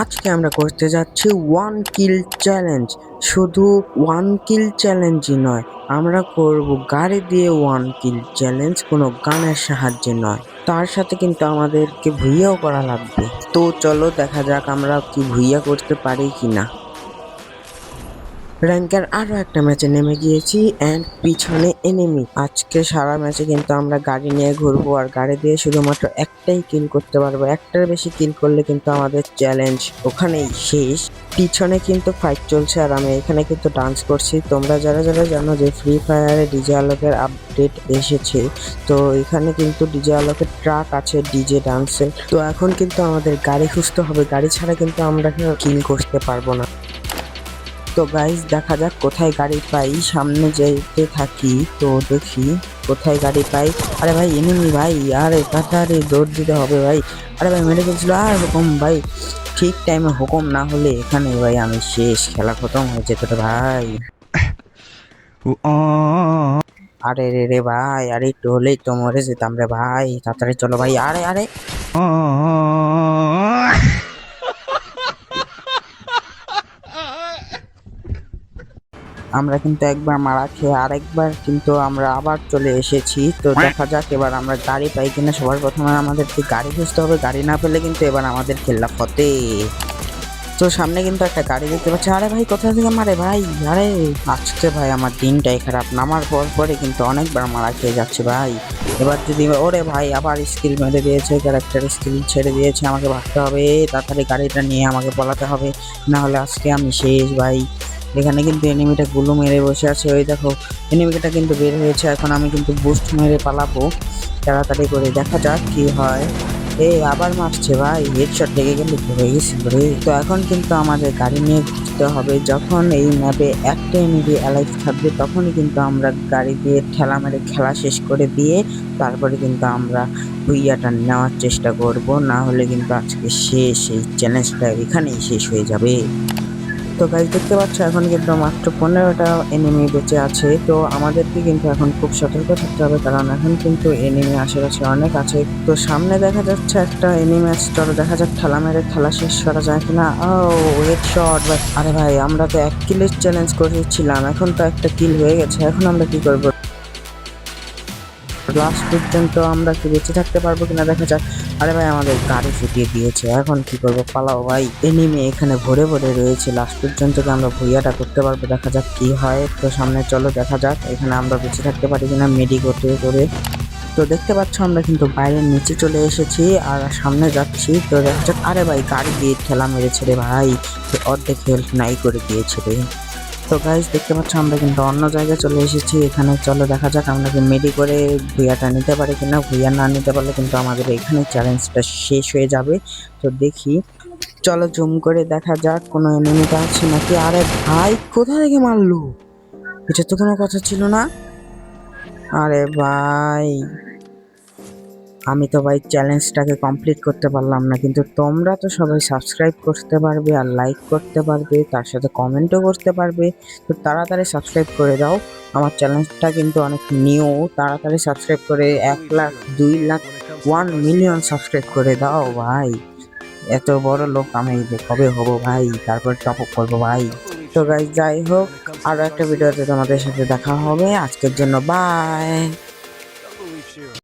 আজকে আমরা করতে যাচ্ছি ওয়ান কিল চ্যালেঞ্জ। শুধু ওয়ান কিল চ্যালেঞ্জই নয়, আমরা করব গাড়ি দিয়ে ওয়ান কিল চ্যালেঞ্জ, কোনো গানের সাহায্যে নয়। তার সাথে কিন্তু আমাদেরকে ভুইয়াও করা লাগবে। তো চলো দেখা যাক আমরা কি ভুইয়া করতে পারি কিনা। র্যাঙ্কের আরো একটা ম্যাচে নেমে গিয়েছি এন্ড পিছনে এনিমি। আজকে সারা ম্যাচে কিন্তু আমরা গাড়ি নিয়ে ঘুরবো আর গাড়ি দিয়ে শুধুমাত্র একটাই কিল করতে পারবো। একটার বেশি কিল করলে কিন্তু আমাদের চ্যালেঞ্জ ওখানেই শেষ। পিছনে কিন্তু ফাইট চলছে আর আমি এখানে কিন্তু ডান্স করছি। তোমরা যারা যারা জানো যে ফ্রি ফায়ারে ডিজে আলোকের আপডেট এসেছে, তো এখানে কিন্তু ডিজে আলোকের ট্রাক আছে ডিজে ডান্সের। তো এখন কিন্তু আমাদের গাড়ি খুঁজতে হবে, গাড়ি ছাড়া কিন্তু আমরা কিল করতে পারবো না। তো গাইস দেখা যাক কোথায় গাড়ি পাই, সামনে যেতে থাকি তো দেখি কোথায় গাড়ি পাই। আরে ভাই এনিমি ভাই, আরে তাড়াতাড়ি দৌড় দিতে হবে ভাই। আরে ভাই মেরে ফেলছিল, আর হুকুম ভাই, ঠিক টাইমে হুকুম না হলে এখানে ভাই আমি শেষ, খেলা খতম হয়ে যেত রে ভাই। আরে রে রে ভাই, আরে একটু হলেই তো মরে যেতাম রে ভাই, তাড়াতাড়ি চলো ভাই। আরে আরে আমরা কিন্তু একবার মারা খেয়ে আরেকবার কিন্তু আমরা আবার চলে এসেছি। তো দেখা যাক এবার আমরা গাড়ি পাই কিনা। সবার প্রথমে আমাদেরকে গাড়ি খুঁজতে হবে, গাড়ি না পেলে কিন্তু এবার আমাদের খেলা ফতে। তো সামনে কিন্তু একটা গাড়ি দেখতে পাচ্ছি। আরে ভাই কোথা থেকে মারে ভাই, আরে আজকে ভাই আমার দিনটাই খারাপ, নামার পর পরে কিন্তু অনেকবার মারা খেয়ে যাচ্ছে ভাই। এবার যদি ওরে ভাই আবার স্কিল মেরে দিয়েছে, ক্যারেক্টার স্কিল ছেড়ে দিয়েছে, আমাকে ভাগতে হবে তাড়াতাড়ি, গাড়িটা নিয়ে আমাকে পলাতে হবে, না হলে আজকে আমি শেষ ভাই। এখানে কিন্তু এনিমিটা গুলো মেরে বসে আছে, ওই দেখো এনিমিটা কিন্তু বের হয়েছে। এখন আমি কিন্তু বুস্ট মেরে পালাবো তাড়াতাড়ি করে, দেখা যাক কি হয়। আবার মারছে ভাই, হেডশট লেগে গেলে কি হয়ে গেছিল রে। তো এখন কিন্তু আমাদের গাড়ি নিয়ে ঘুরতে হবে। যখন এই ম্যাপে একটা এনিমি অ্যালাইভ থাকবে তখনই কিন্তু আমরা গাড়ি দিয়ে ঠেলা মেরে খেলা শেষ করে দিয়ে তারপরে কিন্তু আমরা হুইয়াটা নেওয়ার চেষ্টা করব, না হলে কিন্তু আজকে শেষ, এই চ্যালেঞ্জটা এখানেই শেষ হয়ে যাবে। তো গাইজ দেখতে পাচ্ছ এখন কিন্তু মাত্র 15টা এনিমি বেঁচে আছে। তো আমাদেরকে কিন্তু এখন খুব সতর্ক থাকতে হবে, কারণ এখন কিন্তু এনিমি আশেপাশে অনেক আছে। তো সামনে দেখা যাচ্ছে একটা এনিমি আছে, চলো দেখা যাক খেলা মেরে খেলা শেষ করা যায় কিনা। ও হেডশট ভাই, আরে ভাই আমরা তো 1 কিলের চ্যালেঞ্জ করেছিলাম, এখন তো একটা কিল হয়ে গেছে, এখন আমরা কি করবো? লাস্ট পর্যন্ত আমরা কি বেঁচে থাকতে পারবো কিনা দেখা যাক। আরে ভাই আমাদের গাড়ি ফুটিয়ে দিয়েছে, এখন কি করবো, পালাও ভাই। এনিমি এখানে ভরে ভরে রয়েছে, লাস্ট পর্যন্ত কি আমরা ভুইয়াটা করতে পারবো, দেখা যাক কি হয়। তো সামনে চলো দেখা যাক এখানে আমরা বেঁচে থাকতে পারি কিনা মেডি করতে করে। তো দেখতে পাচ্ছ আমরা কিন্তু বাইরের নিচে চলে এসেছি আর সামনে যাচ্ছি। তো দেখা যাক, আরে ভাই গাড়ি দিয়ে ঠেলা মেরেছে রে ভাই, অর্ধেক হেল্প নাই করে দিয়েছে রে। তো গাইস দেখতে পাচ্ছ আমরা কিন্তু অন্য জায়গায় চলে এসেছি। এখানে চলো দেখা যাক আমরা কি মেডি করে ভুইয়াটা নিতে পারি কিনা। ভুইয়া না নিতে পারলে কিন্তু আমাদের এখানে চ্যালেঞ্জটা শেষ হয়ে যাবে। তো দেখি, চলো জুম করে দেখা যাক কোনো এনিমিটা আছে নাকি। আরে ভাই কোথা থেকে মারলো, এটা তো কোনো কথা ছিল না। আরে ভাই আমি তো ভাই চ্যালেঞ্জটাকে কমপ্লিট করতে পারলাম না, কিন্তু তোমরা তো সবাই সাবস্ক্রাইব করতে পারবে আর লাইক করতে পারবে, তার সাথে কমেন্টও করতে পারবে। তো তাড়াতাড়ি সাবস্ক্রাইব করে দাও, আমার চ্যালেঞ্জটা কিন্তু অনেক নিউ। তাড়াতাড়ি সাবস্ক্রাইব করে 1 লাখ 2 লাখ 1 মিলিয়ন সাবস্ক্রাইব করে দাও ভাই। এত বড় লোক আমি যে কবে হব ভাই, তারপর টপ আপ করবো ভাই। তো গাইস যাই হোক, আরো একটা ভিডিওতে তোমাদের সাথে দেখা হবে, আজকের জন্য বাই।